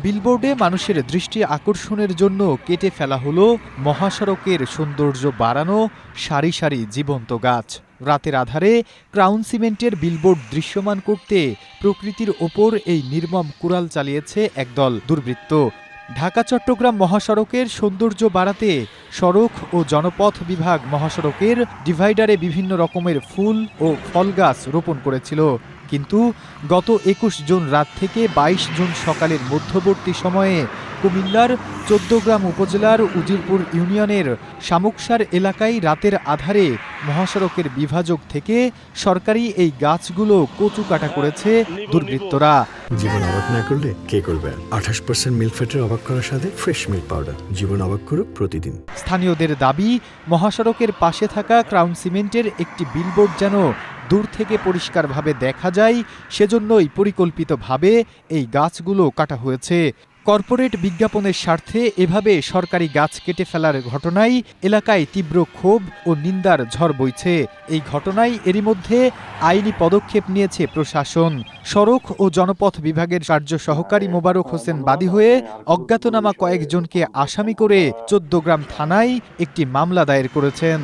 বিলবোর্ডে মানুষের দৃষ্টি আকর্ষণের জন্য কেটে ফেলা হলো মহাসড়কের সৌন্দর্য বাড়ানো সারি সারি জীবন্ত গাছ। রাতের আধারে ক্রাউন সিমেন্টের বিলবোর্ড দৃশ্যমান করতে প্রকৃতির ওপর এই নির্মম কুড়াল চালিয়েছে একদল দুর্বৃত্ত। ঢাকা চট্টগ্রাম মহাসড়কের সৌন্দর্য বাড়াতে সড়ক ও জনপথ বিভাগ মহাসড়কের ডিভাইডারে বিভিন্ন রকমের ফুল ও ফল গাছ রোপণ করেছিল। কিন্তু গত ২১ জুন রাত থেকে ২২ জুন সকালের মধ্যবর্তী সময়ে কুমিল্লার ১৪গ্রাম উপজেলার উজিরপুর ইউনিয়নের শামুকসার এলাকায় রাতের আধারে মহাসড়কের বিভাজক থেকে সরকারি এই গাছগুলো কচুকাটা করেছে দুর্বৃত্তরা। জীবন অবাক না করলে কে করবে? ২৮% মিল্ক ফ্যাটের অবাক করার সাথে ফ্রেশ মিল্ক পাউডার। জীবন অবাক করুক প্রতিদিন। স্থানীয়দের দাবি, মহাসড়কের পাশে থাকা ক্রাউন সিমেন্টের একটি বিলবোর্ড যেন দূর থেকে পরিষ্কারভাবে দেখা যায়, সেজন্যই পরিকল্পিতভাবে এই গাছগুলো কাটা হয়েছে। কর্পোরেট বিজ্ঞাপনের স্বার্থে এভাবে সরকারি গাছ কেটে ফেলার ঘটনায় এলাকায় তীব্র ক্ষোভ ও নিন্দার ঝড় বইছে। এই ঘটনায় এরই মধ্যে আইনি পদক্ষেপ নিয়েছে প্রশাসন। সড়ক ও জনপথ বিভাগের কার্য সহকারী মোবারক হোসেন বাদী হয়ে অজ্ঞাতনামা কয়েকজনকে আসামি করে ১৪গ্রাম থানায় একটি মামলা দায়ের করেছেন।